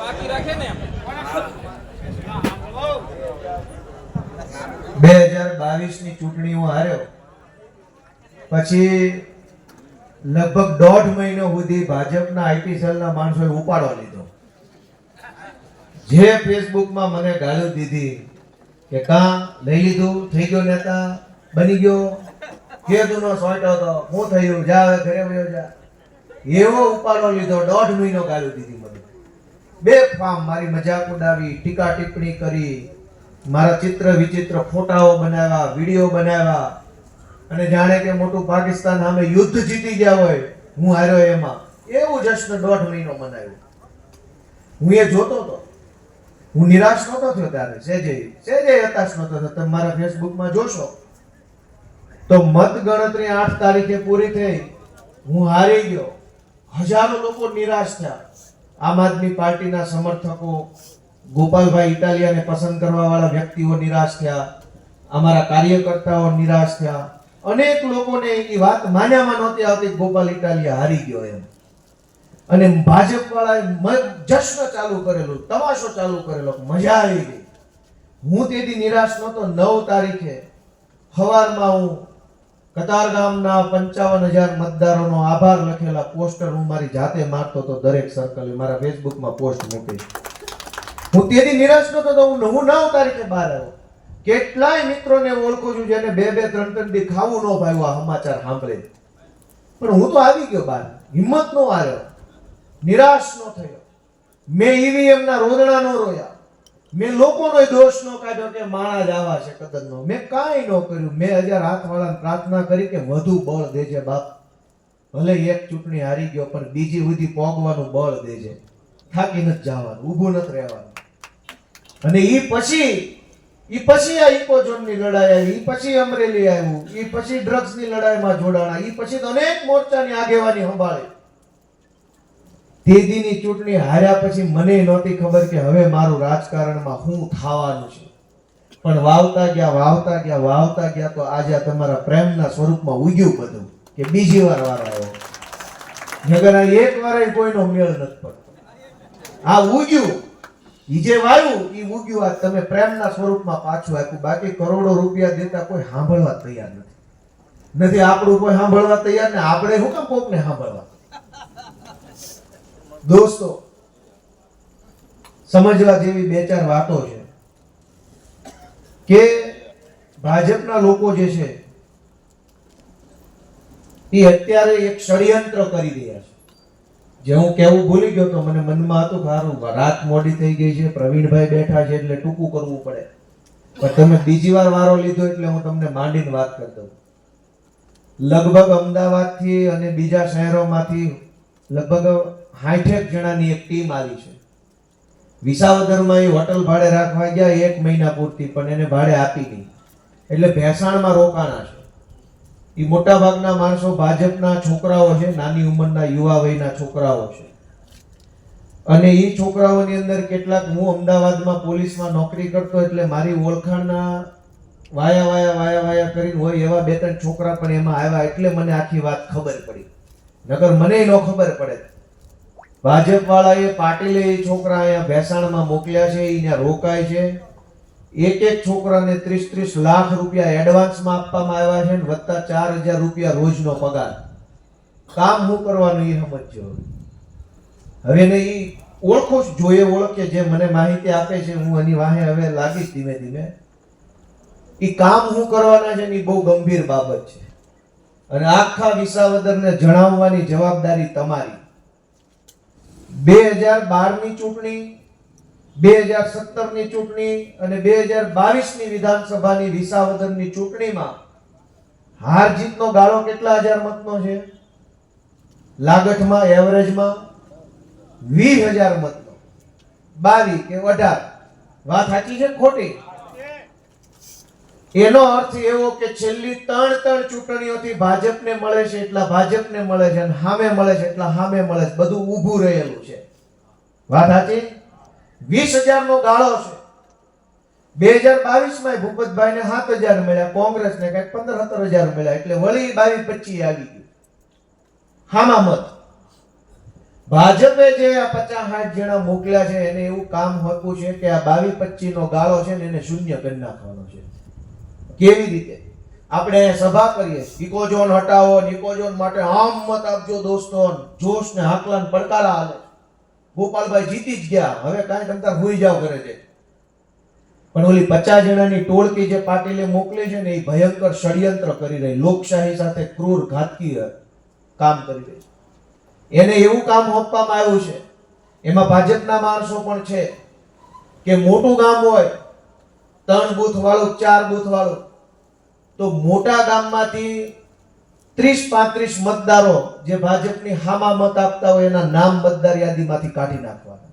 બાકી રાખે ને 2022 ની ચૂંટણી હું હાર્યો પછી લગભગ 1.5 મહિનો સુધી ભાજપના આઈટી સેલના માણસોએ ઉપાડો લીધો. જે ફેસબુકમાં મને ગાળો દીધી કે કાં લઈ લીધું, થઈ ગયો નેતા, બની ગયો, કેદુનો સોટ હતો, હું થયું, જા હવે ઘરે વયો જા, એવો ઉપાડો લીધો. 1.5 મહિનો ગાળો દીધી મને. બે ફામ મારી મજાક ઉડાવી, ટીકા ટિપ્પણી કરી, મારા ચિત્ર વિચિત્ર ફોટાઓ બનાવ્યા, વિડીયો બનાવ્યા અને જાણે કે મોટું પાકિસ્તાન સામે યુદ્ધ જીતી ગયા હોય હું હાર્યો એમાં, એવું જશ્ન 1.5 મહિનો મનાવ્યો. હું એ જોતો હતો, હું નિરાશ નહોતો થયો ત્યારે, સેજે હતાશ નહોતો થયો. તમે મારા ફેસબુકમાં જોશો તો મત ગણતરી 8 તારીખે પૂરી થઈ, હું હારી ગયો. હજારો લોકો નિરાશ થયા. આમ આદમી પાર્ટીના સમર્થકો, ગોપાલભાઈ ઇટાલિયાને પસંદ કરવા વાળા વ્યક્તિઓ નિરાશ થયા, અમારા કાર્યકર્તાઓ નિરાશ થયા. અનેક લોકોને એ વાત માન્યામાં નહોતી આવતી ગોપાલ ઇટાલિયા હારી ગયો એમ. અને ભાજપ વાળાએ જશ્ન ચાલુ કરેલું, તમાશો ચાલુ કરેલો, મજા આવી ગઈ. હું તેથી નિરાશ નહોતો. 9 તારીખે સવારમાં હું કતારગામના 55,000 મતદારોનો આભાર લખેલા પોસ્ટર હું મારી જાતે મારતો હતો. દરેક સર્કલે મારા ફેસબુકમાં પોસ્ટ મૂકી. હું તેથી નિરાશ નહોતો તો હું 9 તારીખે બહાર આવ્યો. કેટલાય મિત્રોને ઓળખું છું જેને 2-2, 3-3 દી ખાવું ન ભાવ્યું આ સમાચાર સાંભળે, પણ હું તો આવી ગયો બહાર. હિંમત નો હાર્યો, નિરાશ નો થયો. મેં ઈવીએમ ના રોદડા નો રોયા, મેં લોકોનો દોષ નો કાઢ્યો કે માણા જ આવા છે કદરનો. મેં કાંઈ ન કર્યું. મેં 1000 હાથવાળાને પ્રાર્થના કરી કે વધુ બળ દેજે બાપ. ભલે એક ચૂંટણી હારી ગયો પણ બીજી સુધી પોગવાનું બળ દેજે. થાકી નથી જવાનું, ઊભું નથી રહેવાનું. અને ઈ પછી આ ઇકોઝોનની લડાઈ આવી, ઈ પછી અમરેલી આવ્યું, ઈ પછી ડ્રગ્સની લડાઈમાં જોડાણા, ઈ પછી અનેક મોરચાની આગેવાની સંભાળી. તેદીની ચૂંટણી હાર્યા પછી મને નહોતી ખબર કે હવે મારું રાજકારણમાં શું થવાનું છે. પણ વાવતા ગયા તો આજે તમારા પ્રેમના સ્વરૂપમાં ઉગ્યું બધું કે બીજી વાર વારો આવ્યો. નગર એક વાર કોઈનો મેળ નથી પડતો. આ ઉગ્યું, ઈ જે વાયું ઈ ઉગ્યું. આ તમે પ્રેમના સ્વરૂપમાં પાછું આપ્યું. બાકી કરોડો રૂપિયા દેતા કોઈ સાંભળવા તૈયાર નથી. આપણું કોઈ સાંભળવા તૈયાર ને આપણે શું કામ કોકને સાંભળવા. દોસ્તો, સમજવા જેવી 2-4 વાતો છે કે ભાજપના લોકો જે છે એ અત્યારે એક ષડયંત્ર કરી રહ્યા છે. જે હું કેવું ભૂલી ગયો તો મને મનમાં હતું કે સારું રાત મોડી થઈ ગઈ છે, પ્રવીણભાઈ બેઠા છે એટલે ટૂંકું કરવું પડે, પણ તમે બીજી વાર વારો લીધો એટલે હું તમને માંડીને વાત કરી દઉં. લગભગ અમદાવાદથી અને બીજા શહેરોમાંથી લગભગ 60 જણાની એક ટીમ આવી છે. વિસાવદરમાં એ હોટલ ભાડે રાખવા ગયા 1 મહિના પૂરતી, પણ એને ભાડે આપી નહીં એટલે ભેસાણમાં રોકાણા છે. એ મોટા ભાગના માણસો ભાજપના છોકરાઓ છે, નાની ઉંમરના યુવા વયના છોકરાઓ છે. અને એ છોકરાઓની અંદર કેટલાક, હું અમદાવાદમાં પોલીસમાં નોકરી કરતો એટલે મારી ઓળખાણના વાયા કરીને હોય એવા 2-3 છોકરા પણ એમાં આવ્યા એટલે મને આખી વાત ખબર પડી. નકર મને ન ખબર પડે. ભાજપ વાળાએ પાટીલે એ છોકરા અહીંયા ભેસાણમાં મોકલ્યા છે, અહીંયા રોકાય છે. એક છોકરાને 30-30 લાખ રૂપિયા એડવાન્સમાં આપવામાં આવ્યા છે, વત્તા 4,000 રૂપિયા રોજનો પગાર. કામ હું કરવાનું એ સમજો. હવે ને એ ઓળખો જોઈએ, ઓળખે જે મને માહિતી આપે છે, હું એની વાહે હવે લાગીશ ધીમે ધીમે. એ કામ હું કરવાના છે એ બહુ ગંભીર બાબત છે. અને આખા વિસાવદરને જણાવવાની જવાબદારી તમારી. 2012ની ચૂંટણી, 2017ની ચૂંટણી અને 2022ની વિધાનસભાની વિસાવદરની ચૂંટણીમાં હાર જીતનો ગાળો કેટલા હજાર મતનો છે? લાગઠમાં એવરેજમાં 20,000 મતનો. 22 કે 18 વાત સાચી છે ખોટી? એનો અર્થ એવો કે છેલ્લી 3 ચૂંટણીઓથી ભાજપને મળે છે એટલા ભાજપને મળે છે, અને સામે મળે છે એટલા સામે મળે છે. બધું ઊભું રહેલું છે. વાત સાચી? 20,000 નો ગાળો છે. 2022માં ભૂપતભાઈને 7,000 મળ્યા, કોંગ્રેસને કંઈક 15-17,000 મળ્યા, એટલે વળી 22-25 આવી ગયું હામા મત. ભાજપે જે આ 50-60 જણા મોકલ્યા છે એને એવું કામ હોતું છે કે આ 22-25 નો ગાળો છે ને એને શૂન્ય કરી નાખવાનો છે. કેવી રીતે? આપણે સભા કરીએ, ઇકોઝોન હટાવો, ઇકોઝોન માટે આમ મત આપજો દોસ્તો, જોશ ને હાકલા ને પડકારા હાલે. ગોપાલભાઈ જીતી જ ગયા, હવે કાંઈ તમતાર હોઈ જાવ કરે છે. પણ ઓલી 50 જણાની ટોળકી જે પાટીલે મોકલી છે ને એ ભયંકર ષડયંત્ર કરી રહી, લોકશાહી સાથે ક્રૂર ઘાતકી કામ કરી રહી. એને એવું કામ આપવામાં આવ્યું છે, એમાં ભાજપના માણસો પણ છે કે મોટું ગામ હોય 3 બૂથ વાળું 4 બૂથ વાળું, તો મોટા ગામમાંથી 30-35 મતદારો જે ભાજપની હામા મત આપતા હોય એના નામ મતદાર યાદીમાંથી કાઢી નાખવાના.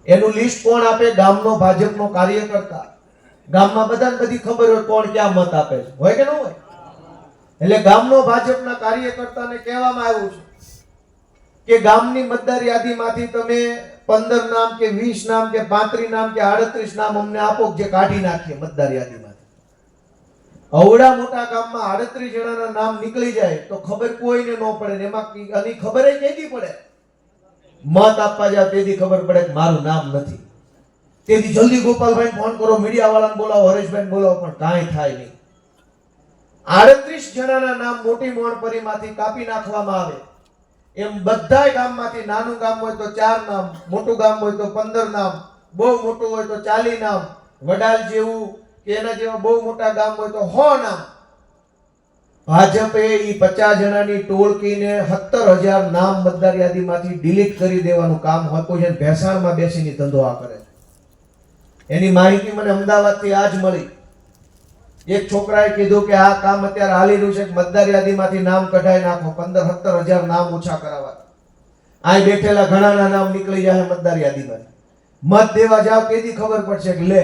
એનું લિસ્ટ કોણ આપે? ગામનો ભાજપનો કાર્યકર્તા. ગામમાં બધાને બધી ખબર હોય કોણ ક્યાં મત આપે છે, હોય કે ન હોય? એટલે ગામનો ભાજપના કાર્યકર્તાને કહેવામાં આવ્યું છે કે ગામની મતદાર યાદીમાંથી તમે 15 નામ કે 20 નામ કે 35 નામ કે 38 નામ અમને આપો જે કાઢી નાખીએ મતદાર યાદીમાંથી. અવડા મોટા ગામમાં 38 જણાના નામ નીકળી જાય તો ખબર કોઈને ન પડે, એમાં આની ખબર કેદી પડે? મત આપવા જાવ તેથી ખબર પડે કે મારું નામ નથી. તેથી જલ્દી ગોપાલભાઈ ફોન કરો, મીડિયા વાળાને બોલાવો, હરેશભાઈ બોલાવો, પણ કાંઈ થાય નહીં. 38 જણાના નામ મોટી મોણપરીમાંથી કાપી નાખવામાં આવે. એમ બધા ગામમાંથી, નાનું ગામ હોય તો 4 નામ, મોટું ગામ હોય તો 15 નામ, બહુ મોટું હોય તો 40 નામ, વડાલ જેવું કે એના જેવા બહુ મોટા ગામ હોય તો 100 નામ. ભાજપે એ 50 જણાની ટોળકીને 17,000 નામ મતદાર યાદીમાંથી ડિલીટ કરી દેવાનું કામ હતું છે. ભેસાણમાં બેસીને ધંધો આ કરે. એની માહિતી મને અમદાવાદથી આજ મળી. એક છોકરાએ કીધું કે આ કામ અત્યારે હાલી રહ્યું છે, મતદાર યાદીમાંથી નામ કઢાઈ નાખો, 15-17,000 નામ ઓછા કરાવવા. અહીં બેઠેલા ઘણાના નામ નીકળી જાય મતદાર યાદીમાંથી. મત દેવા જાવ કેદી ખબર પડશે કે લે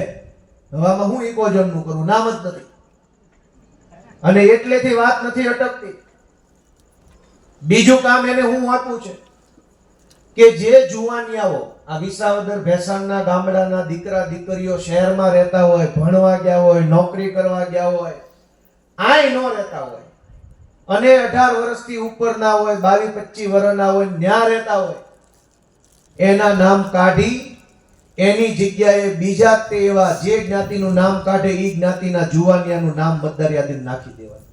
હવામાં હું ઇકોઝોનનું કરું, નામ જ નથી. અને એટલેથી વાત નથી અટકતી. બીજું કામ એને હું આપું છે કે જે જુવાનિયાઓ આ વિસાવદર ભેસાણના ગામડાના દીકરા દીકરીઓ શહેરમાં રહેતા હોય, ભણવા ગયા હોય, નોકરી કરવા ગયા હોય, આય ન રહેતા હોય અને 18 વર્ષથી ઉપરના હોય, 22-25 વર્ષના હોય, ન્યા રહેતા હોય, એના નામ કાઢી એની જગ્યાએ બીજા તે એવા જે જ્ઞાતિનું નામ કાઢે એ જ્ઞાતિના જુવાનિયાનું નામ મતદાર યાદીમાં નાખી દેવાનું.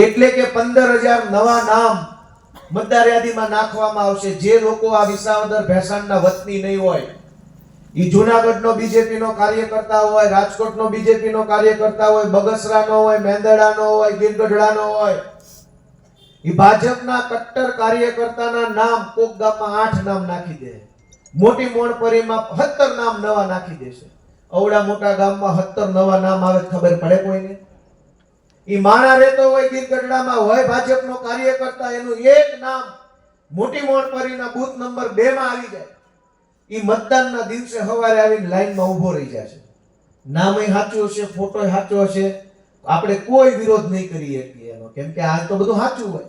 એટલે કે 15,000 નવા નામ મતદાર યાદીમાં નાખવામાં આવશે. જે લોકો આ વિસાવદર ભેસાણના વતની નહીં હોય, એ જુનાગઢનો બીજેપીનો કાર્યકર્તા હોય, રાજકોટનો બીજેપીનો કાર્યકર્તા હોય, બગસરાનો હોય, મેંદડાનો હોય, ગીરગઢડાનો હોય, એ ભાજપના કટ્ટર કાર્યકર્તાના નામ કોક ગામમાં 8 નામ નાખી દે, મોટી મોણપરીમાં 17 નામ નવા નાખી દેશે. અવડા મોટા ગામમાં 17 નવા નામ આવે ખબર પડે કોઈને? ઈ માણા રહેતો હોય ગીરગઢડામાં, હોય ભાજપનો કાર્યકર્તા, એનું એક નામ મોટી મોણપરીના બૂથ નંબર 2 માં આવી જાય. ઈ મતદાનના દિવસે સવારે આવીને લાઈનમાં ઊભો રહી જશે. નામય સાચું હશે, ફોટોય સાચો હશે, આપણે કોઈ વિરોધ નહીં કરી શકીએ એનો, કેમ કે આ તો બધું સાચું હોય.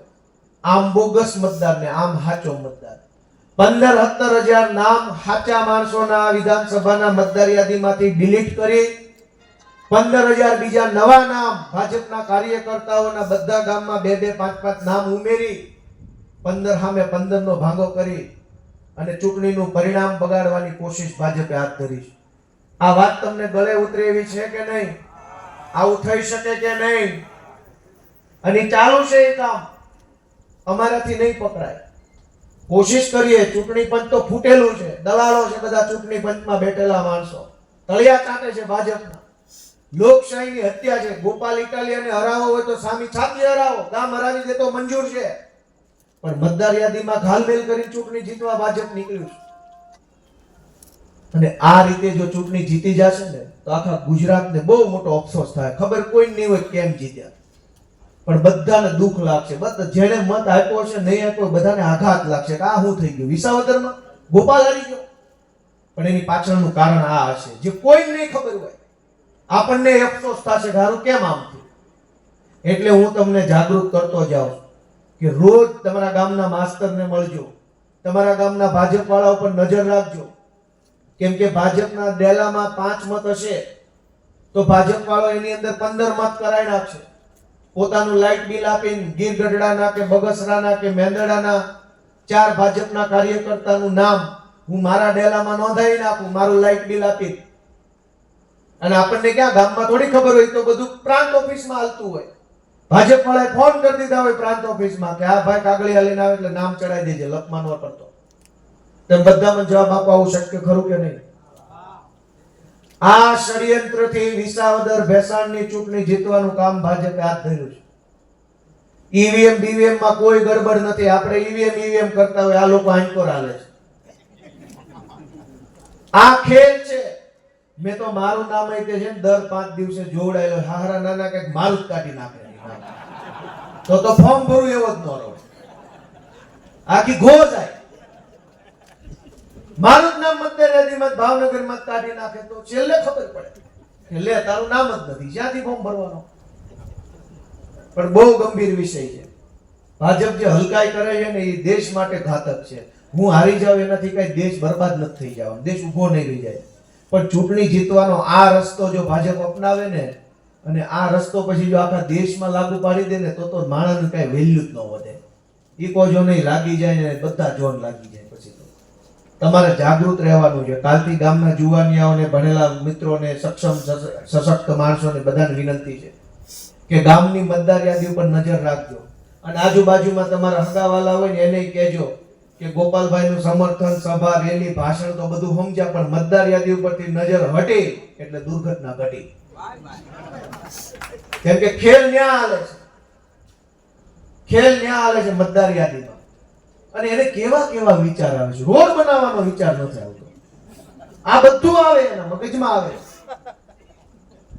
આમ બોગસ મતદાર ને આમ સાચો મતદાર. 15-17,000 નામ સાચા માણસોના વિધાનસભાના મતદાર યાદીમાંથી ડિલીટ કરી 15,000 બીજા નવા નામ ભાજપના કાર્યકર્તાઓના બધા ગામમાં 2-2, 5-5 નામ ઉમેરી 15 સામે 15 નો ભાગો કરી અને ચૂંટણીનું પરિણામ બગાડવાની કોશિશ ભાજપે હાથ ધરી છે. આ વાત તમને ગળે ઉતરે એવી છે કે નહીં? આવું થઈ શકે કે નહીં? અને ચાલુ છે એ કામ, અમારાથી નહીં પકડાય. કોશિશ કરીએ. ચૂંટણી પંચ તો ફૂટેલું છે, દલાલો છે બધા ચૂંટણી પંચમાં બેઠેલા માણસો, તળિયા ચાટે છે ભાજપના. લોકશાહીની હત્યા છે. ગોપાલ ઇટાલિયાને હરાવો હોય તો સામી છાતી હરાવો, ગામ હરાવી દે તો મંજૂર છે, પણ મતદાર યાદીમાં ઘાલમેલ કરી ચૂંટણી જીતવા ભાજપ નીકળ્યું છે. અને આ રીતે જો ચૂંટણી જીતી જશે ને તો આખા ગુજરાતને બહુ મોટો અફસોસ થાય. ખબર કોઈ નહીં હોય કેમ જીત્યા, પણ બધાને દુઃખ લાગશે. બધા જેણે મત આપ્યો છે નહીં આપ્યો બધાને આઘાત લાગશે કે આ શું થઈ ગયું, વિસાવદરમાં ગોપાલ હારી ગયો. પણ એની પાછળનું કારણ આ હશે જે કોઈ નહીં ખબર હોય. આપણને અફસોસ થશે કે હારું કેમ આમ થયું. એટલે હું તમને જાગૃત કરતો જાઉં કે રોજ તમારા ગામના માસ્તરને મળજો, તમારા ગામના ભાજપ વાળા ઉપર નજર રાખજો. કેમ કે ભાજપના ડેલામાં 5 મત હશે તો ભાજપ વાળો એની અંદર 15 મત કરાઈ નાખશે. પોતાનું લાઇટ બિલ આપીને ગીરગઢડાના કે બગસરાના કે મેંદડાના 4 ભાજપના કાર્યકર્તાનું નામ હું મારા ડેલામાં નોંધાવી નાખું, મારું લાઇટ બિલ આપી, અને આપણને ક્યાં ગામમાં થોડી ખબર હોય, તો બધું પ્રાંત ઓફિસમાં હાલતું હોય. ભાજપ વાળાએ ફોન કરી દીધા હોય પ્રાંત ઓફિસમાં કે આ ભાઈ કાગળિયા લઈને આવે એટલે નામ ચડાવી દેજે, લખમાં ન પડતો. તેમ બધામાં જવાબ આપવા આવું શક્ય ખરું કે નહીં? આ ષડયંત્રથી વિસાવદર ભેસાણની ચૂંટણી જીતવાનું કામ ભાજપે હાથ ધર્યું છે. ઈવીએમ બીવીએમ માં કોઈ ગડબડ નથી. આપણે ઈવીએમ કરતા હોય, આ લોકો આંકોર હાલે છે. આ ખેલ છે. મેં તો મારું નામ અહીં છે ને દર 5 દિવસે જોડાયેલો હારા નાના કઈક મારું જ કાઢી નાખે, તો ફોર્મ ભરું એવો જ ન રહો, આખી ગો જાય. મારું જ નામ મતદાર યાદીમાં ભાવનગરમાં કાઢી નાખે તો છેલ્લે ખબર પડે કે લે તારું નામ જ નથી, જ્યાંથી ફોર્મ ભરવાનો. પણ બહુ ગંભીર વિષય છે. ભાજપ જે હલકાઈ કરે છે ને એ દેશ માટે ઘાતક છે. હું હારી જાઉં એનાથી કઈ દેશ બરબાદ નથી થઈ જવાનો, દેશ ઉભો નહીં રહી જાય. પણ ચૂંટણી જીતવાનો આ રસ્તો જો ભાજપ અપનાવે ને, અને આ રસ્તો પછી જો આખા દેશમાં લાગુ પાડી દે ને, તો માણસનું કઈ વેલ્યુ જ ન વધે. ઈકો જો નહીં લાગી જાય ને, બધા જોન લાગી જાય. પછી તો તમારે જાગૃત રહેવાનું છે. કાલથી ગામના જુવાનિયાઓને, ભણેલા મિત્રોને, સક્ષમ સશક્ત માણસોને બધાને વિનંતી છે કે ગામની મતદાર યાદી ઉપર નજર રાખજો, અને આજુબાજુમાં તમારા હગાવાલા હોય ને એને કહેજો કે ગોપાલભાઈનું સમર્થન, સભા, રેલી, ભાષણ તો બધું સમજ્યા, પણ મતદાર યાદી ઉપરથી નજર હટી એટલે દુર્ઘટના ઘટી. કેમ કે ખેલ ન્યા હાલે છે, ખેલ ન્યા હાલે છે મતદાર યાદીમાં. અને એને કેવા કેવા વિચાર આવે છે. રોડ બનાવવાનો વિચાર નથી આવતો, આ બધું આવે એના મગજમાં આવે.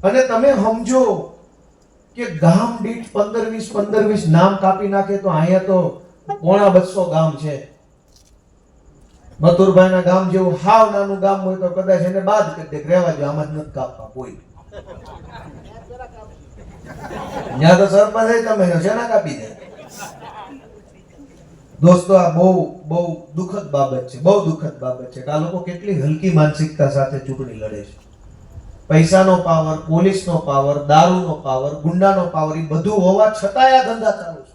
અને તમે સમજો કે ગામ દીઠ 15-20 નામ કાપી નાખે તો અહીંયા તો 250 ગામ છે. મથુરભાઈના ગામ જેવું હાવ નાનું ગામ હોય તો કદાચ એને બાદ કરી દે, રહેવા જો, આમાં જ નથી કાપવા કોઈ. ત્યાં તો સરપંચ તમે શેના કાપી દે. દોસ્તો આ બહુ દુઃખદ બાબત છે, બહુ દુઃખદ બાબત છે કે આ લોકો કેટલી હલકી માનસિકતા સાથે ચૂંટણી લડે છે. પૈસાનો પાવર, પોલીસનો પાવર, દારૂનો પાવર, ગુંડાનો પાવર, એ બધું હોવા છતાંય આ ધંધા ચાલુ છે.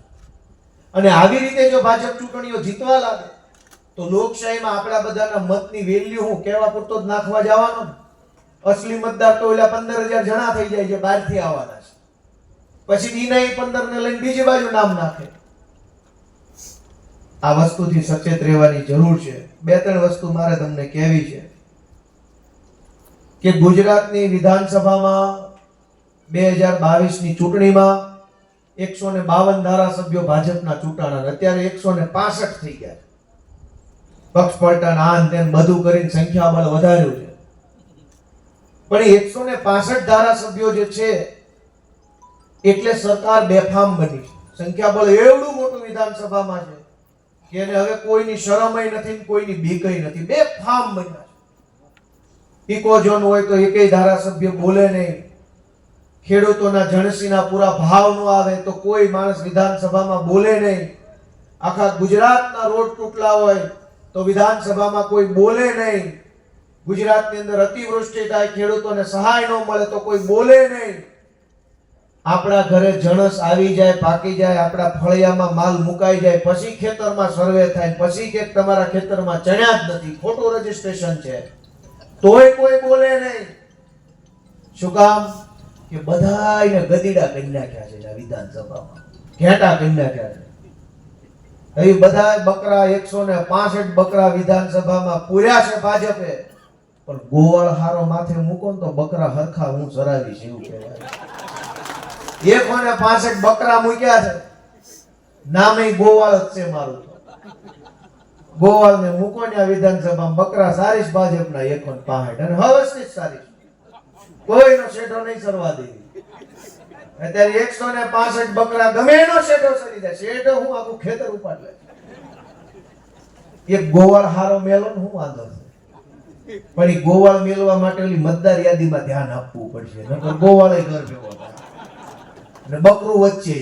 અને આવી રીતે જો ભાજપ ચૂંટણીઓ જીતવા લાગે તો લોકશાહીમાં આપણા બધાના મતની વેલ્યુ હું કેવા પૂરતો જ નાખવા જવાનો ને. અસલી મતદાર તો ઓલા 15,000 જણા થઈ જાય છે બહારથી આવવાના છે, પછી ઈના 15 ને લઈને બીજી બાજુ નામ નાખે. આ વસ્તુથી સચેત રહેવાની જરૂર છે. 2-3 વસ્તુ મારે તમને કહેવી છે કે ગુજરાતની વિધાનસભામાં 2022ની ચૂંટણીમાં 152 ધારાસભ્યો ભાજપના ચૂંટાણા, અત્યારે 165 થઈ ગયા. પક્ષ પલટા આન તેન બધું કરીને સંખ્યા બળ વધાર્યું છે. પણ 165 ધારાસભ્યો જે છે એટલે સરકાર બેફામ બની છે. સંખ્યા બળ એવડું મોટું વિધાનસભામાં છે કે એને હવે કોઈની શરમય નથી, કોઈની બીકય નથી, બેફામ બન્યા છે. ઇકો ઝોન હોય તો એકેય ધારાસભ્ય બોલે નહીં, ખેડૂતોના જણસીના પૂરા ભાવ ન આવે તો કોઈ માણસ વિધાનસભામાં બોલે નહીં, આખા ગુજરાતના રોડ તૂટલા હોય તો વિધાનસભામાં કોઈ બોલે નહીં, ગુજરાતની અંદર અતિવૃષ્ટિ થાય, ખેડૂતોને સહાય ન મળે તો કોઈ બોલે નહીં, આપણા ઘરે જણસ આવી જાય, પાકી જાય, આપણા ફળિયામાં માલ મુકાઈ જાય, પછી ખેતરમાં સર્વે થાય, પછી કે તમારા ખેતરમાં ચણ્યા જ નથી, ખોટું રજીસ્ટ્રેશન છે, તોય કોઈ બોલે નહીં. શું કામ? કે બધાયને ગદીડા કરી નાખ્યા છે વિધાનસભામાં, ઘેટા કરી નાખ્યા છે. એ બધા બકરા 165 બકરા વિધાનસભામાં પૂર્યા છે ભાજપે, પણ ગોવાળ હારો માથે મૂકો ને તો બકરા હરખા હું ચરાવીશ એવું કહેવાય. 165 બકરા મૂક્યા છે, નામે ગોવાળ જ છે મારું. ગોવાળ ને મૂકો ને આ વિધાનસભામાં બકરા સારીશ ભાજપના 165, અને હવસથી જ સારીશ, કોઈનો શેઠો નહીં સરવા દેવી. અત્યારે 165 બકરા ગમે એનો શેઠો સરી જાય, શેઠો હું આખું ખેતર ઉપાડ લે. એક ગોવાળ હારો મેલો ને હું વાંધો છે, પણ એ ગોવાળ મેળવા માટે ઓલી મતદાર યાદીમાં ધ્યાન આપવું પડશે, નકર ગોવાળે ઘર ભેગો થાય અને બકરું વચ્ચે.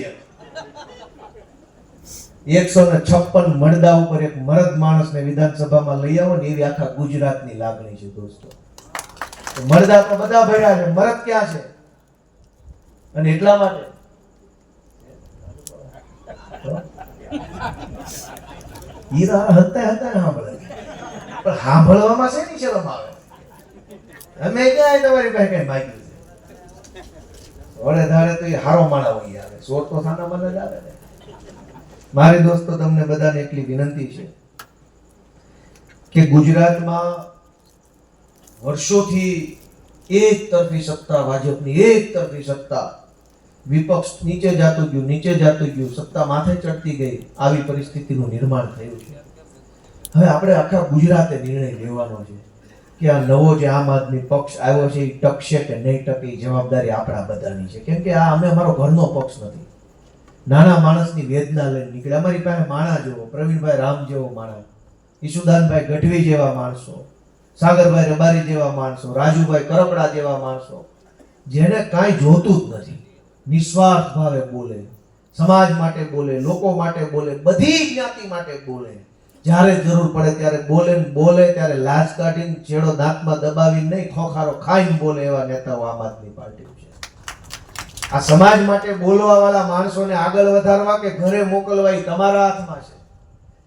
156 મરદા ઉપર એક મરદ માણસને વિધાનસભામાં લઈ આવો ને એવી આખા ગુજરાતની લાગણી છે દોસ્તો. મરદા તો બધા ભર્યા છે, મરદ ક્યાં છે? અને એટલા માટે હીરા હતા સાંભળે, પણ સાંભળવામાં શેની શરમ આવે? અમે ક્યાં તમારી પાસે કઈ માગ્યું છે? વડે ધારે તો એ હારો માણા હોય આવે, સોર તો સાના મને જ આવે ને. મારી દોસ્તો તમને બધાને એટલી વિનંતી છે કે ગુજરાતમાં વર્ષોથી એક તરફી સત્તા, ભાજપની એક તરફી સત્તા, વિપક્ષ નીચે જાતું ગયું, સત્તા માથે ચડતી ગઈ, આવી પરિસ્થિતિનું નિર્માણ થયું છે. હવે આપણે આખા ગુજરાતે નિર્ણય લેવાનો છે કે આ નવો જે આમ આદમી પક્ષ આવ્યો છે એ ટકશે કે નહીં ટકે, એ જવાબદારી આપણા બધાની છે. કેમ કે આ અમે અમારો ઘરનો પક્ષ નથી. નાના માણસની વેદના લઈને નીકળે. અમારી પાસે માણા જેવો, પ્રવીણભાઈ રામ જેવો માણસ, ઈશુદાનભાઈ ગઢવી જેવા માણસો, સાગરભાઈ રબારી જેવા માણસો, રાજુભાઈ કરપડા જેવા માણસો, જેને કાંઈ જોતું જ નથી, નિસ્વાર્થ ભાવે બોલે, સમાજ માટે બોલે, લોકો માટે બોલે, બધી જ્ઞાતિ માટે બોલે. જ્યારે જરૂર પડે ત્યારે બોલે ત્યારે લાજ કાઢીને છેડો દાંતમાં દબાવીને નહીં, ખોખારો ખાઈને બોલે એવા નેતાઓ આમ આદમી પાર્ટી છે. આ સમાજ માટે બોલવા વાળા માણસોને આગળ વધારવા કે ઘરે મોકલવા એ તમારા હાથમાં છે.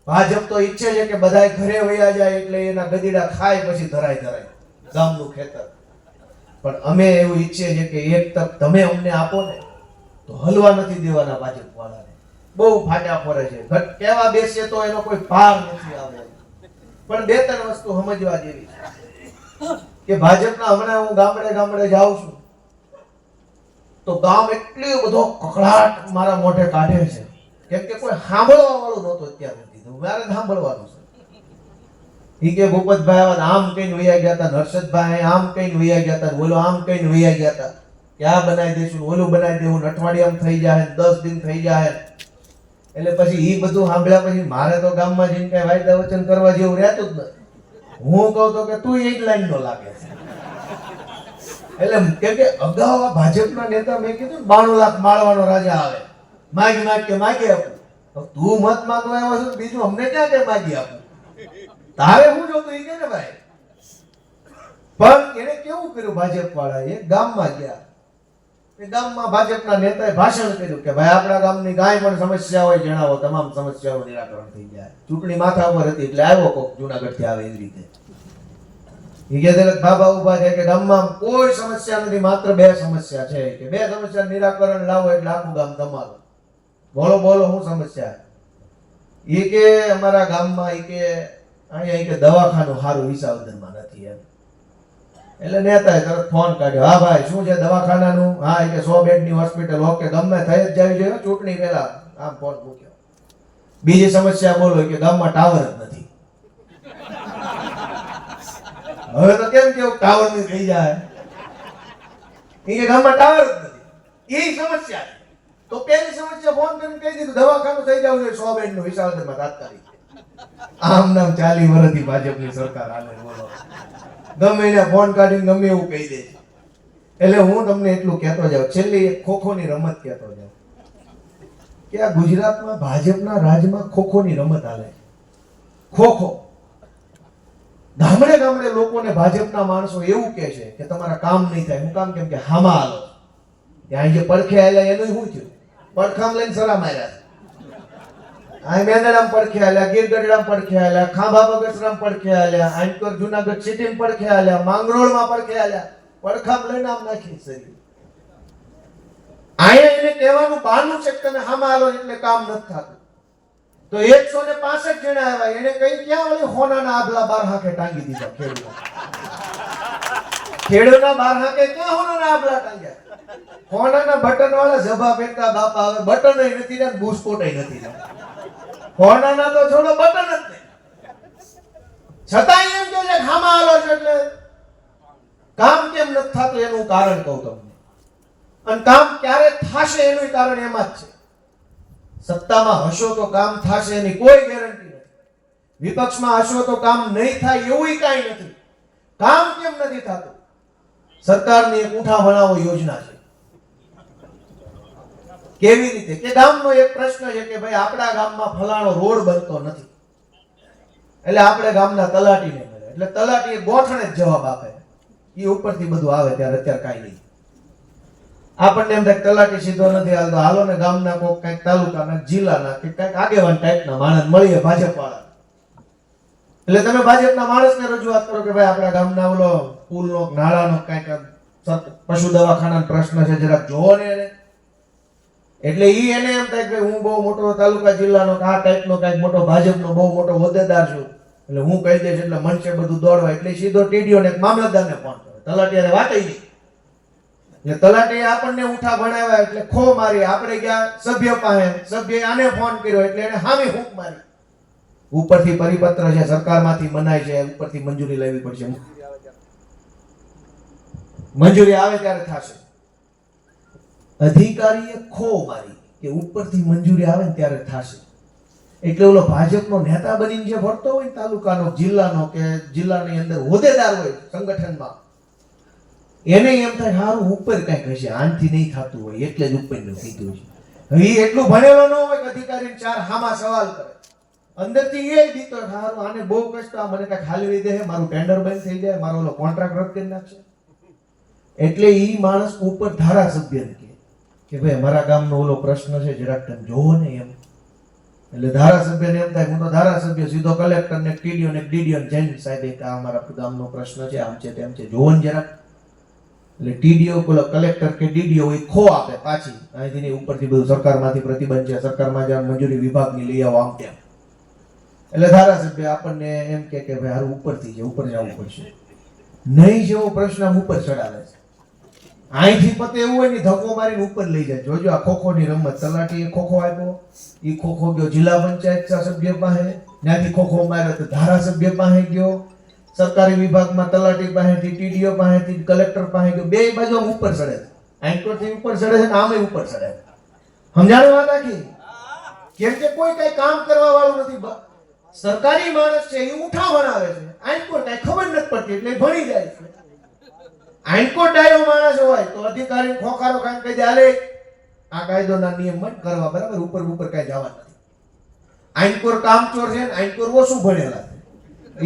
ભાજપ તો ઈચ્છે છે કે બધાય ઘરે વયા જાય એટલે એના ગદીડા ખાય પછી ધરાય ગામનું ખેતર. પણ અમે એવું ઈચ્છીએ છીએ કે એક તક તમે અમને આપો ને તો હલવા નથી દેવાના ભાજપ વાળાને. બહુ ફાટા ફરે છે, કેવા બેસીએ તો એનો કોઈ પાર નથી આવે. પણ બે ત્રણ વસ્તુ સમજવા જેવી છે કે ભાજપના હમણાં હું ગામડે જાઉં છું તો ગામ એટલો બધો કકળાટ મારા મોઢે કાઢે છે કેમ કે કોઈ સાંભળવા વાળું નહોતું અત્યાર સુધી. મારે સાંભળવાનું છે. ઈ કે ભૂપતભાઈ આમ કઈને વૈયા ગયા હતા, નરસદભાઈ આમ કઈને વૈયા ગયા હતા, ઓલો આમ કઈને વૈયા ગયા હતા કે આ બનાવી દઈશું, ઓલું બનાવી દેવું, અઠવાડિયામાં થઈ જાય, 10 દિન થઈ જાય. એટલે પછી ઈ બધું સાંભળ્યા પછી મારે તો ગામમાં જઈને કઈ વાયદા વચન કરવા જેવું રહેતું જ નથી. હું કહું તો કે તું એક લાઈન નો લાગે છે. એટલે કેમ કે અગાઉ આ ભાજપના નેતા મેં કીધું 92 લાખ માળવાનો રાજા આવે, માગી આપું. તું મત માંગવા આવ્યો છો, બીજું અમને ક્યાં કઈ માગી આપું? તારે હું જોતું ઈ કે ને ભાઈ. પણ એને કેવું કર્યું ભાજપ વાળાએ? ગામમાં ગયા, એ ગામમાં ભાજપના નેતાએ ભાષણ કર્યું કે ભાઈ આપણા ગામની કાંઈ પણ સમસ્યા હોય જણાવો, તમામ સમસ્યાઓનું નિરાકરણ થઈ જાય. ચૂંટણી માથા ઉપર હતી એટલે આવ્યો કોક જુનાગઢથી આવે એવી રીતે. બાબા ઉભા છે કે ગામમાં કોઈ સમસ્યા નથી, માત્ર 2 સમસ્યા છે કે 2 સમસ્યા નિરાકરણ લાવો એટલે આખું ગામ તમારું. બોલો શું સમસ્યા? એ કે અમારા ગામમાં એ કે અહીંયા કે દવાખાનું સારું વિસાવદરમાં નથી એમ. એટલે નેતાએ તરત ફોન કાઢ્યો, હા ભાઈ શું છે દવાખાનાનું? હા એ કે 100 બેડની હોસ્પિટલ, ઓકે ગમે થઈ જ જાય જોઈએ ચૂંટણી પહેલા. આમ ફોન મૂક્યો. બીજી સમસ્યા બોલો કે ગામમાં ટાવર જ નથી. હવે તો કેમ કેવું ટાવર ની થઈ જાય? એ કે ગામમાં ટાવર જ નથી, એ સમસ્યા છે. તો પેલી સમસ્યા ફોન કરીને કહી દીધું દવાખાનું થઈ જવું જોઈએ 100 બેડનું વિસાવદરમાં તાત્કાલિક. આમ નામ 40 વર્ષથી ભાજપની સરકાર હાલે. બોલો, ગમે એને ફોન કાઢીને ગમે એવું કહી દે. એટલે હું તમને એટલું કહેતો જાઉં, છેલ્લી એક ખોખોની રમત કહેતો જાઉં કે આ ગુજરાતમાં ભાજપના રાજમાં ખોખોની રમત હાલે. ખોખો ગામડે લોકોને ભાજપના માણસો એવું કહે છે કે તમારા કામ નહીં થાય. હું કામ? કેમ કે હામાં હાલો. ત્યાં જે પડખે આવેલા એનું શું થયું? પડખામ લઈને સરા માર્યા. આ મેંદડામ પડખે આલ્યા, ગીરગઢડામ પડખે આલ્યા, ખાંભા બગસરામ પડખે આલ્યા, આંકર જુનાગઢ સિટીમ પડખે આલ્યા, માંગરોળમાં પડખે આલ્યા, પડખામ લઈને આમ નાખી સરી. આયા એને કહેવાનું બહાનું છે કે તમે હામાં હાલો એટલે કામ નથી થતું. તો 165 જણા આવ્યા, એને કઈ ક્યાં વળી હોનાના આભલા 12 હાકે ટાંગી દીધા. ખેડૂતના 12 હાકે ક્યાં હોનાના આભલા ટાંગ્યા? હોનાના બટન વાળા જભા ફેંકતા બાપા. હવે બટન નથી ને બુસ્કોટ નથી. હોનાના તો છોડો, બટન જ નહીં. છતાં એમ કે છે હામાં હાલો છે એટલે કામ કેમ નથી થતું એનું કારણ કહું તમને. અને કામ ક્યારે થશે એનું કારણ એમાં જ છે. સત્તામાં હશો તો કામ થશે એની કોઈ ગેરંટી નથી. વિપક્ષમાં હશો તો કામ નહીં થાય એવું કાંઈ નથી. કામ કેમ નથી થતું? સરકારની એક ઉઠા બનાવો યોજના છે. કેવી રીતે? કે ગામનો એક પ્રશ્ન છે કે ભાઈ આપણા ગામમાં ફલાણો રોડ બનતો નથી, એટલે આપણે ગામના તલાટીને મળે, એટલે તલાટી ગોઠણે જ જવાબ આપે. એ ઉપરથી બધું આવે ત્યારે અત્યારે કાંઈ નહીં. આપણને એમ થાય તલાટી સીધો નથી હાલતો, હાલો ને ગામના કોઈક કઈક તાલુકાના જિલ્લાના કે કઈક આગેવાન ટાઈપના માણસ મળીએ ભાજપ વાળા, એટલે તમે ભાજપના માણસને રજૂઆત કરો કે ભાઈ આપણા ગામના ઓલો પુલનો નાળાનો કાંઈક પશુ દવાખાનાનો પ્રશ્ન છે, જરાક જોવો ને એને. એટલે ઈ એને એમ થાય કે હું બહુ મોટો તાલુકા જિલ્લાનો આ ટાઈપનો કાંઈક મોટો ભાજપનો બહુ મોટો હોદ્દેદાર છું, એટલે હું કહી દઈશ એટલે મનસે બધું દોડવા, એટલે સીધો ટીડીઓ ને મામલતદારને ફોન કરે. તલાટીયાને વાત નહીં. એટલે તલાટીએ આપણને ઉઠા ભણાવ્યા એટલે ખો મારી. આપણે ગયા સભ્ય પાસે, સભ્યએ આને ફોન કર્યો એટલે એને હામે હૂંક મારી. ઉપરથી પરિપત્ર છે, સરકારમાંથી મનાય છે, ઉપરથી મંજૂરી લેવી પડશે. મંજૂરી આવે ત્યારે થશે. અધિકારીએ ખો મારી કે ઉપરથી મંજૂરી આવે ને ત્યારે થશે. એટલે ઓલો ભાજપનો નેતા બનીને જે ફરતો હોય તાલુકાનો, જિલ્લાનો કે જિલ્લાની અંદર હોદ્દેદાર હોય સંગઠનમાં, એને એમ થાય હારું ઉપર કઈક હશે, આનથી નહીં થતું હોય એટલે જ ઉપરનું કીધું છે. હવે એ એટલું ભણેલો ન હોય કે અધિકારીને ચાર હામા સવાલ કરે. અંદરથી એ દીતો હારું આને બહુ કષ્ટ, આ મને કઈક હાલવી દે, મારું ટેન્ડર બંધ થઈ જાય, મારો ઓલો કોન્ટ્રાક્ટ રદ કરી નાખશે. એટલે ઈ માણસ ઉપર ધારાસભ્યને કહે કે ભાઈ અમારા ગામનો ઓલો પ્રશ્ન છે, જરાક તમે જોવો ને એમ. એટલે ધારાસભ્યને એમ થાય, હું તો ધારાસભ્ય સીધો કલેક્ટરને, ટીડીઓ ને ડીડીઓ જઈને સાહેબ કે આ અમારા ગામનો પ્રશ્ન છે, આમ છે તેમ છે, જોવો ને જરાક. એટલે ટીડીઓ પેલો કલેક્ટર કે ડીડીઓ એ ખો આપે પાછી, અહીંથી ઉપરથી બધું સરકારમાંથી પ્રતિબંધ છે, સરકારમાં જ્યાં મંજૂરી વિભાગની લઈ આવો આમ તેમ. એટલે ધારાસભ્ય આપણને એમ કે ભાઈ હારું ઉપરથી છે, ઉપર જવું પડશે. નહીં જેવો પ્રશ્ન આમ ઉપર ચડાવે છે. અહીંથી પતે એવું હોય ને ધક્કો મારીને ઉપર લઈ જાય. જોજો આ ખોખોની રમત. તલાટીએ ખોખો આપ્યો, ઈ ખોખો ગયો જિલ્લા પંચાયત સભ્ય પાસે, ત્યાંથી ખોખો માર્યો તો ધારાસભ્ય પાસે ગયો, સરકારી વિભાગમાં તલાટી પાસેથી, ટીડીઓ પાસેથી, કલેક્ટર પાસે ગયો. બે બાજુ આમ ઉપર ચડે છે. હાઈકોર્ટથી ઉપર ચડે છે ને આમે ઉપર ચડે છે. સમજાણું વાત આખી? કેમ કે કોઈ કઈ કામ કરવા વાળું નથી. સરકારી માણસ છે એ ઉઠા ભણાવે છે, હાઈકોર્ટ કઈ ખબર નથી પડતી એટલે ભણી જાય છે. હાઈકોર્ટ ડાયો માણસ હોય તો અધિકારી ખોખારો કામ કહી દે, હાલે આ કાયદોના નિયમ જ કરવા, બરાબર, ઉપર ઉપર કઈ જવા નથી. હાઈકોર્ટ કામચોર છે ને હાઈકોર્ટ ઓછું ભણેલા છે,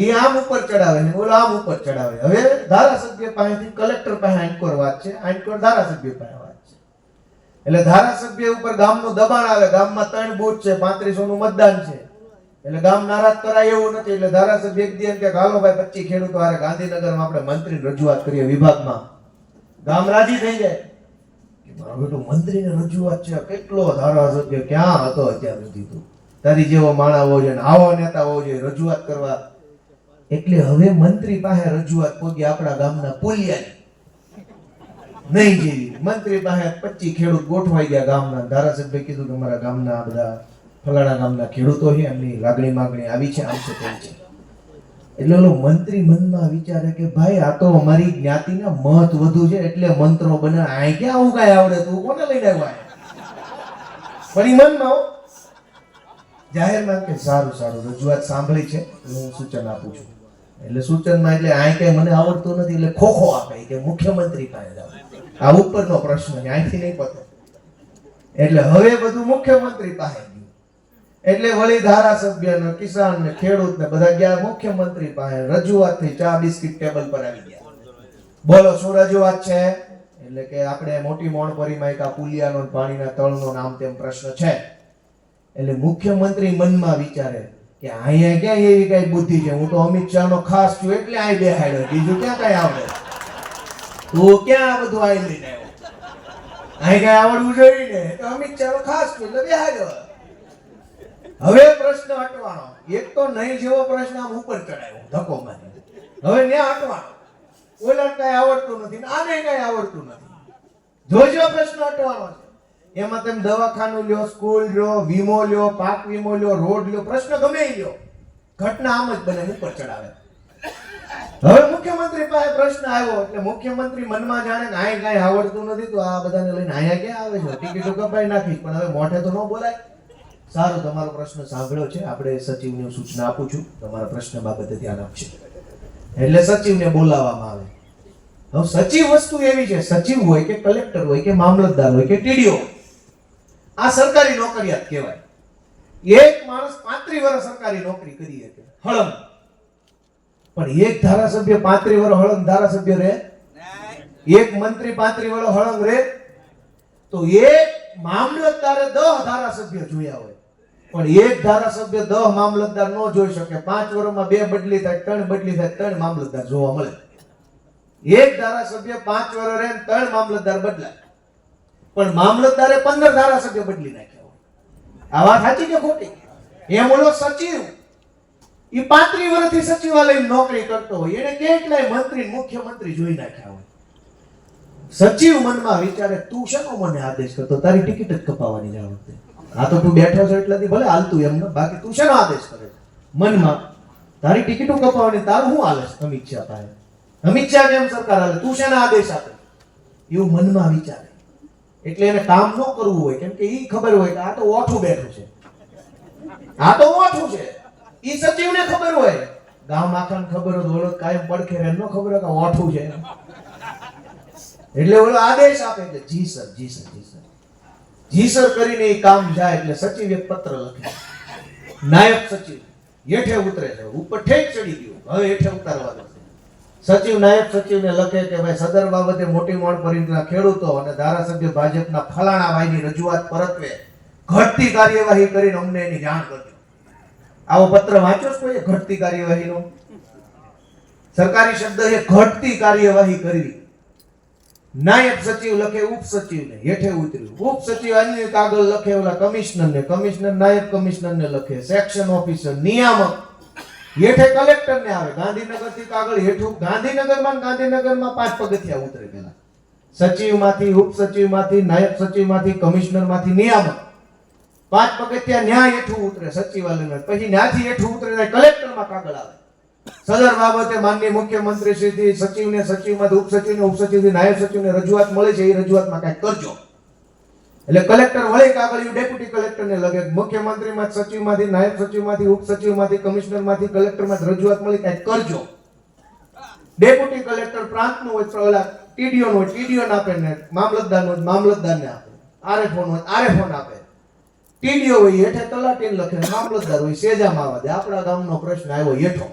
એ આમ ઉપર ચડાવે ને ઓલો આમ ઉપર ચડાવે. હવે ધારાસભ્ય પાસેથી કલેક્ટર પાસે હાઈકોર્ટ વાત છે, હાઈકોર્ટ ધારાસભ્ય પાસે વાત છે. એટલે ધારાસભ્ય ઉપર ગામનું દબાણ આવે. ગામમાં 3 બૂથ છે, 3500 નું મતદાન છે, એટલે ગામ નારાજ કરાય એવું નથી. એટલે ધારાસભ્ય એક દી એમ કે હાલો ભાઈ 25 ખેડૂતો હારે ગાંધીનગરમાં આપણે મંત્રીને રજૂઆત કરીએ વિભાગમાં. ગામ રાજી થઈ જાય કે મારો બેટો મંત્રીને રજૂઆત છે. કેટલો ધારાસભ્ય ક્યાં હતો અત્યાર સુધી? તું તારી જેવો માણા હોવો જોઈએ, આવો નેતા હોવો જોઈએ રજૂઆત કરવા. એટલે હવે મંત્રી પાસે રજૂઆત પોગી આપણા ગામના પુલિયાની નહીં જેવી. મંત્રી પાસે 25 ખેડૂત ગોઠવાઈ ગયા ગામના. ધારાસભ્ય કીધું કે મારા ગામના બધા ફલાણા ગામના ખેડૂતો છે, એમની લાગણી માગણી આવી છે, આમ છે તેમ છે. એટલે ઓલો મંત્રી મનમાં વિચારે કે ભાઈ આ તો અમારી જ્ઞાતિના મત વધુ છે એટલે મંત્રો બને. આ ક્યાં આવું કાંઈ આવડે? તું કોને લઈને આવ્યા? પણ મનમાં જાહેરમાં કે સારું સારું રજૂઆત સાંભળી છે, હું સૂચન આપું છું. એટલે સૂચનમાં એટલે આ કઈ મને આવડતું નથી એટલે ખોખો આપે કે મુખ્યમંત્રી પાસે જાવ, આ ઉપરનો પ્રશ્ન છે, અહીંથી નહીં પતે. એટલે હવે બધું મુખ્યમંત્રી પાસે. એટલે વળી ધારાસભ્ય ને કિસાન ને ખેડૂત ને બધા ગયા મુખ્યમંત્રી પાસે. રજૂઆત થઈ, ચા બિસ્કિટ ટેબલ પર આવી ગયા. બોલો શું રજૂઆત છે? એટલે કે આપણે મોટી મોણપરીમાં એક આ પુલિયાનો પાણીના તળનો નામ તેમ પ્રશ્ન છે. એટલે મુખ્યમંત્રી મનમાં વિચારે કે અહીંયા ક્યાં એવી કઈ બુદ્ધિ છે? હું તો અમિત શાહ નો ખાસ છું એટલે અહીં બેહાડ્યો, બીજું ક્યાં કઈ આવડે? તું ક્યાં આ બધું અહીં લઈને આવ્યો? અહીં કઈ આવડવું જોઈએ ને? તો અમિત શાહ નો ખાસ છું એટલે બેહાડ્યો. હવે પ્રશ્ન હટવાનો. એક તો નહીં જેવો પ્રશ્ન આમ ઉપર ચડાયો ધક્કો મારી. હવે ને હટવાનો. ઓલા કઈ આવડતું નથી ને આને કઈ આવડતું નથી. જોજો પ્રશ્ન હટવાનો છે. એમાં તમે દવાખાનું લ્યો, સ્કૂલ લ્યો, વીમો લ્યો, પાક વીમો લ્યો, રોડ લ્યો, પ્રશ્ન ગમે લ્યો, ઘટના આમ જ બને ઉપર ચડાવે. હવે મુખ્યમંત્રી પાસે પ્રશ્ન આવ્યો એટલે મુખ્યમંત્રી મનમાં જાણે કે આય કઈ આવડતું નથી તો આ બધાને લઈને આયા ક્યાં આવે છે? ટિકિટો કપાઈ નાખી, પણ હવે મોઢે તો ન બોલાય. સારું, તમારો પ્રશ્ન સાંભળ્યો છે, આપણે સચિવને સૂચના આપું છું, તમારા પ્રશ્ન બાબતે ધ્યાન આપશે. એટલે સચિવને બોલાવવામાં આવે. હવે સચિવ વસ્તુ એવી છે, સચિવ હોય કે કલેક્ટર હોય કે મામલતદાર હોય કે ટીડીઓ, આ સરકારી નોકરિયાત કહેવાય. એક માણસ 35 વર્ષ સરકારી નોકરી કરી શકે હળંગ, પણ એક ધારાસભ્ય 35 વર્ષ હળંગ ધારાસભ્ય રહે? એક મંત્રી 35 વર્ષ હળંગ રહે? તો એક મામલતદારે 10 ધારાસભ્ય જોયા હોય, પણ એક ધારાસભ્ય 10 મામલતદાર ન જોઈ શકે. 5 વર્ષમાં 2 બદલી થાય, 3 બદલી થાય, 3 મામલતદાર જોવા મળે. એક ધારાસભ્ય 5 વર્ષ રહે 3 મામલતદાર બદલાય, પણ મામલતદારે 15 ધારાસભ્ય બદલી નાખ્યા. આ વાત સાચી કે ખોટી? એમ ઓલો સચિવ એ 35 વર્ષથી સચિવાલયની નોકરી કરતો હોય, એને કેટલાય મંત્રી મુખ્યમંત્રી જોઈ નાખ્યા હોય. સચિવ મનમાં વિચારે, તું શેનો મને આદેશ કરતો? તારી ટિકિટ જ કપાવવાની જ આવડતે. આ તો તું બેઠો છો એટલેથી ભલે હાલતું એમ ને, બાકી તું શેનો આદેશ કરે? મનમાં તારી ટિકિટો કપાવવાની, તારું શું હાલે છે? અમિત શાહ પાસે અમિત શાહ કેમ સરકાર હાલે, તું શેના આદેશ આપે? એવું મનમાં વિચારે. એટલે એને કામ ન કરવું હોય, કેમ કે ઈ ખબર હોય કે આ તો ઓઠું બેઠું છે, આ તો ઓઠું છે. ઈ સચિવને ખબર હોય, ગામ આખાને ખબર હોય, ઓળખ કાયમ પડખે રહે, ન ખબર હોય કે ઓઠું છે. એટલે ઓલો આદેશ આપે કે જી સર, જી સર, જી સર, જી સર કરીને એ કામ જાય. એટલે સચિવ એક પત્ર લખે, નાયબ સચિવ હેઠે ઉતરે છે, ઉપર ઠેક ચડી ગયું, હવે હેઠે ઉતારવાનો છે. સચિવ નાયબ સચિવને લખે કે ભાઈ સદર બાબતે મોટી મોણ પરિણામ ખેડૂતો અને ધારાસભ્ય ભાજપના ફલાણા ભાઈની રજૂઆત પરત્વે ઘટતી કાર્યવાહી કરીને અમને એની જાણ કરજો. આવો પત્ર વાંચ્યો છે કોઈ? ઘટતી કાર્યવાહીનો સરકારી શબ્દ છે, ઘટતી કાર્યવાહી કરવી. નાયબ સચિવ લખે ઉપસચિવને, હેઠે ઉતર્યું. ઉપસચિવ અન્ય કાગળ લખે ઓલા કમિશનરને, કમિશનર નાયબ કમિશનરને લખે, સેક્શન ઓફિસર, નિયામક હેઠે કલેક્ટરને આવે. ગાંધીનગરથી કાગળ હેઠું, ગાંધીનગરમાં 5 પગથિયા ઉતરે. પેલા સચિવમાંથી, ઉપસચિવમાંથી, નાયબ સચિવમાંથી, કમિશનરમાંથી નિયામક, 5 પગથિયા ન્યાય હેઠું ઉતરે સચિવાલયમાં. પછી ન્યાથી હેઠું ઉતરે કલેક્ટરમાં કાગળ આવે. સદર બાબતે માનનીય મુખ્યમંત્રી શ્રી સચિવને, સચિવમાંથી ઉપસચિવને, ઉપસચિવથી નાયબ સચિવને રજૂઆત મળે છે, એ રજૂઆતમાં કંઈક કરજો. એટલે કલેક્ટર વળી કાગળિયું ડેપ્યુટી કલેક્ટરને લગે, મુખ્યમંત્રીમાં, સચિવમાંથી, નાયબ સચિવમાંથી, ઉપસચિવમાંથી, કમિશનરમાંથી, કલેક્ટરમાં રજૂઆત મળી, કંઈક કરજો. ડેપ્યુટી કલેક્ટર પ્રાંતનું હોય તો ઓલા ટીડીઓ નું હોય, ટીડીઓ આપે ને, મામલતદારનું હોય મામલતદારને આપે, આરએફઓ નું હોય આરએફઓ ને આપે. ટીડીઓ હોય હેઠે તલાટીને લખે, મામલતદાર હોય સેજામાં આવવા દે, આપણા ગામનો પ્રશ્ન આવ્યો હેઠો.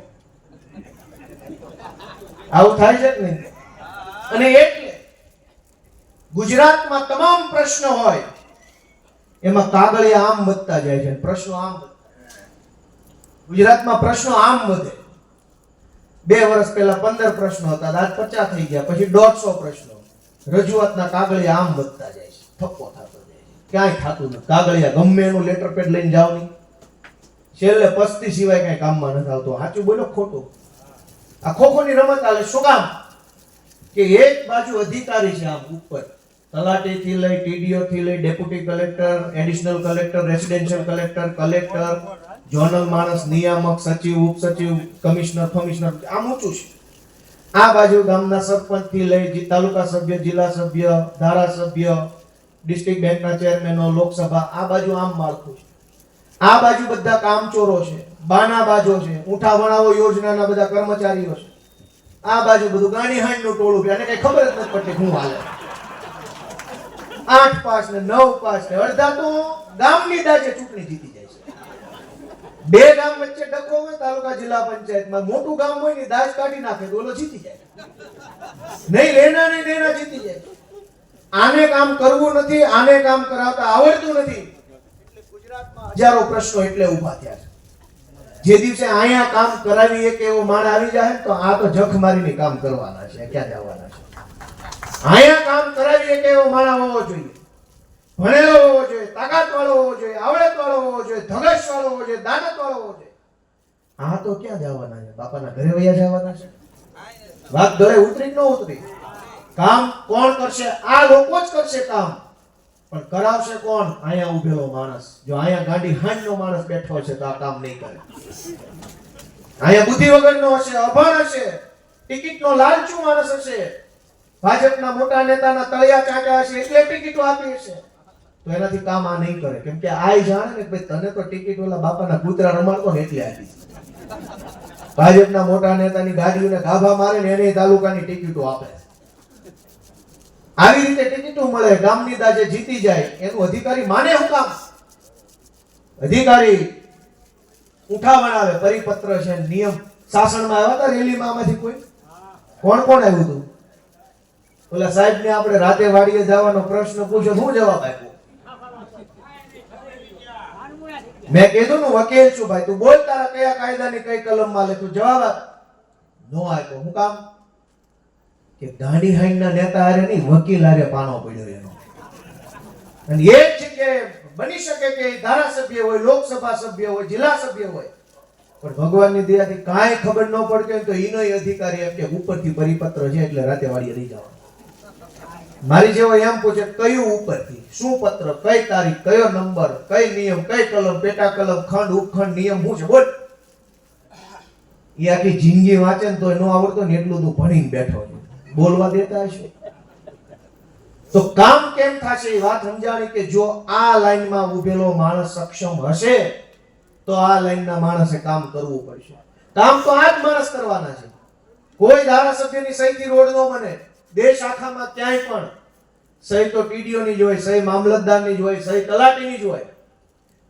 આવું થાય છે કે નહીં? અને એટલે ગુજરાતમાં તમામ પ્રશ્નો હોય એમાં કાગળિયા આમ વધતા જાય છે, પ્રશ્નો આમ ગુજરાતમાં પ્રશ્નો આમ વધે. 2 વર્ષ પહેલા 15 પ્રશ્નો હતા, આજ 50 થઈ ગયા, પછી 150 પ્રશ્નો. રજૂઆતના કાગળિયા આમ વધતા જાય છે, થપ્પો થતો જાય છે, ક્યાંય થતું નથી. કાગળિયા ગમે એનું લેટર પેડ લઈને જાવ નહીં, છેલ્લે પસ્તી સિવાય કઈ કામમાં નથી આવતો. સાચું બોલો ખોટું? આ ખોખોની રમત હાલે. શું કામ? કે એક બાજુ અધિકારી છે, આમ ઉપર તલાટી થી લઈ, ટીડીઓ થી લઈ, deputy collector, additional collector, residential collector, collector, zonal માણસ, નિયામક, સચિવ, ઉપસચિવ, કમિશનર, ફમિશનર, આમ ઊંચું છે. આ બાજુ ગામના સરપંચ થી લઈ તાલુકા સભ્ય, જિલ્લા સભ્ય, ધારાસભ્ય, ડિસ્ટ્રિક્ટ બેંકના ચેરમેનો, લોકસભા, આ બાજુ આમ માળખું છે. આ બાજુ બધા કામચોરો છે, બાના બાજો છે, ઊંઠા વણાવો યોજનાના બધા કર્મચારીઓ છે. આ બાજુ બધું ગાણીહાણનું ટોળું છે, અને કઈ ખબર જ નથી પડતી શું હાલે. 8 પાસ ને 9 પાસ ને અડધા તો ગામની દાજે ચૂંટણી જીતી જાય છે. 2 ગામ વચ્ચે ડખો હોય તાલુકા જિલ્લા પંચાયતમાં, મોટું ગામ હોય ને દાજ કાઢી નાખે તો ઓલો જીતી જાય. નહીં લેના નહીં દેના જીતી જાય. આને કામ કરવું નથી, આને કામ કરાવતા આવડતું નથી. ગુજરાતમાં હજારો પ્રશ્નો એટલે ઊભા થયા છે. જે દિવસે અહીંયા કામ કરાવી એક એવો માણ આવી જાય તો આ તો જખ મારીને કામ કરવાના છે, ક્યાં જવાના છે. અહીંયા કામ કરાવી એક એવો માણ હોવો જોઈએ, ભણેલો હોવો જોઈએ, તાકાત વાળો હોવો જોઈએ, આવડત વાળો હોવો જોઈએ, ધગશ વાળો હોવો જોઈએ, દાનત વાળો હોવો જોઈએ. આ તો ક્યાં જવાના છે? બાપાના ઘરે વયા જવાના છે. વાત ઘરે ઉતરી કે ન ઉતરી? કામ કોણ કરશે? આ લોકો જ કરશે કામ, પણ કરાવશે કોણ? અહીંયા ઉભેલો માણસ. જો અહીંયા ગાડી હાંડનો માણસ બેઠો છે તો આ કામ નહીં કરે. અહીંયા બુદ્ધિ વગરનો હશે, અભણ હશે, ટિકિટનો લાલચુ માણસ હશે, ભાજપના મોટા નેતાના તળિયા ચાટ્યા હશે એટલે ટિકિટો આપી હશે, તો એનાથી કામ આ નહીં કરે. કેમ કે આ જાણે ને ભાઈ તને તો ટિકિટ ઓલા બાપાના કૂતરા રમાડતો ને એટલે આપી. ભાજપના મોટા નેતાની ગાડીઓને ગાભા મારે ને એને તાલુકાની ટિકિટો આપે. આવી રીતે ટિકિટો મળે, ગામની દાજે જીતી જાય. એનું અધિકારી માને હું કામ? અધિકારી ઉઠાવણ આવે, પરિપત્ર છે, નિયમ શાસનમાં આવ્યા હતા રેલીમાં, આમાંથી કોઈ કોણ આવ્યું હતું? ઓલા સાહેબને આપણે રાતે વાડીએ જવાનો પ્રશ્ન પૂછ્યો, શું જવાબ આપ્યો? મેં કીધું હું વકીલ છું ભાઈ, તું બોલ તારા કયા કાયદાની કઈ કલમમાં લે, તું જવાબ આપ. નો આપ્યો. હું કામ? કે ગાંડી હાઈના નેતા હારે નહીં, વકીલ હારે પાનો પડ્યો એનો. અને એ જ છે કે બની શકે કે ધારાસભ્ય હોય, લોકસભા સભ્ય હોય, જિલ્લા સભ્ય હોય, પણ ભગવાનની દયાથી કાંઈ ખબર ન પડતી હોય તો એનોય અધિકારી એમ કે ઉપરથી પરિપત્ર છે એટલે રાતે વાડીએ રહી જવાનું. મારી જેવો એમ પૂછે કયું ઉપરથી, શું પત્ર, કઈ તારીખ, કયો નંબર, કઈ નિયમ, કઈ કલમ, પેટા કલમ, ખંડ ઉપખંડ નિયમ શું છે બોલ. એ આખી જિંદગી વાંચે ને તો ન આવડતો ને એટલું તું ભણીને બેઠો છે, બોલવા દેતા હશે. તો કામ કેમ થશે એ વાત સમજાણી કે જો આ લાઈનમાં ઉભેલો માણસ સક્ષમ હશે તો આ લાઈનના માણસે કામ કરવું પડશે. કામ તો આ જ માણસ કરવાના છે. કોઈ ધારાસભ્યની સહીથી રોડ ન બને. દેશ આખામાં ક્યાંય પણ સહી તો ટીડીઓ ની જ હોય, સહી મામલતદારની જ હોય, સહી તલાટીની જ હોય.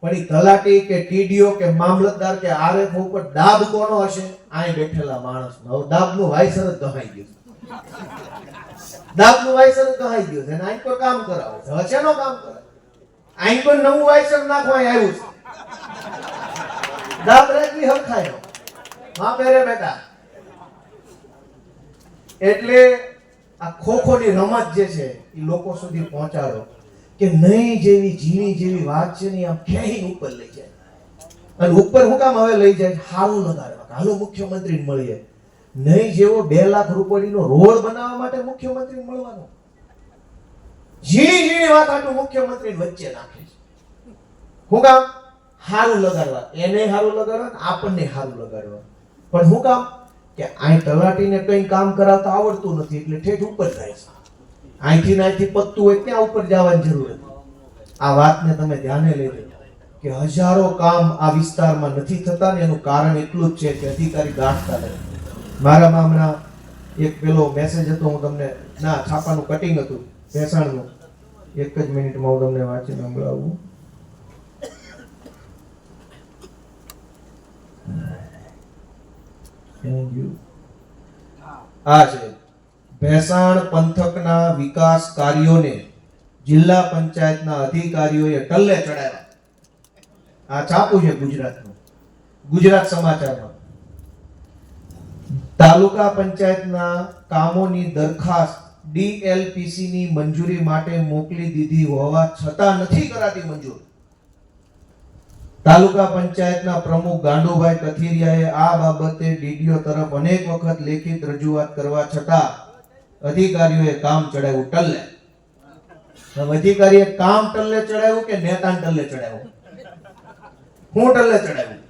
પણ એ તલાટી કે ટીડીઓ કે મામલતદાર કે આરએફ ઉપર દાબ કોનો હશે? અહીં બેઠેલા માણસનો. દાબનું વાયસર જ દહાઈ ગયું. દાબનું વાયસર જ દહાઈ ગયું છે. અહીં પર કામ કરાવો છે. હશેનો કામ કરે. અહીં પર નવું વાયસર નાખવા આવ્યું છે. દાબ રાખવી હરખાયો. માં પેરે બેટા. એટલે આ ખોખોની રમત જે છે એ લોકો સુધી પહોંચાડો કે નહીં જેવી ઝીણી જેવી વાત છે ને આમ ક્યાંય ઉપર લઈ જાય. અને ઉપર હું કામ હવે લઈ જાય? હારું લગાડવા, હાલો મુખ્યમંત્રીને મળીએ. નહીં જેવો 2 લાખ રૂપિયાનો રોડ બનાવવા માટે મુખ્યમંત્રીને મળવાનો. ઝીણી ઝીણી વાત આટલું મુખ્યમંત્રી વચ્ચે નાખે છે. હું કામ? હારું લગાડવા. એને હારું લગાડવા, આપણને હારું લગાડવા. પણ હું કામ? કે અહીં તલાટીને કઈ કામ કરાવતા આવડતું નથી એટલે ઠેઠ ઉપર જાય છે. અહીંથી પત્તું હોય ત્યાં ઉપર જવાની જરૂર નથી. આ વાતને તમે ધ્યાને લેજો કે હજારો કામ આ વિસ્તારમાં નથી થતા ને એનું કારણ એટલું જ છે કે અધિકારી ગાંઠતા નથી. મારામાં હમણાં એક પેલો મેસેજ હતો, હું તમને છાપાનું કટિંગ હતું ભેસાણનું. એક જ મિનિટમાં હું તમને વાંચીને સંભળાવું. આ છે ભેસાણ પંથકના વિકાસ કાર્યોને જિલ્લા પંચાયતના અધિકારીઓએ ટલ્લે ચડાવ્યા. આ છાપું છે ગુજરાતનું, ગુજરાત સમાચારમાં. તાલુકા પંચાયતના કામોની દરખાસ્ત ડીએલપીસી ની મંજૂરી માટે મોકલી દીધી હોવા છતાં નથી કરાતી મંજૂર. તાલુકા પંચાયતના પ્રમુખ ગાંડુભાઈ કથિરિયાએ આ બાબતે ડીડીઓ તરફ અનેક વખત લેખિત રજૂઆત કરવા છતાં અધિકારીઓએ કામ ચડાવ્યું ટલ્લે. અધિકારીએ કામ ટલ્લે ચડાવ્યું કે નેતાને ટલ્લે ચડાવ્યું? હું ટલ્લે ચડાવ્યું?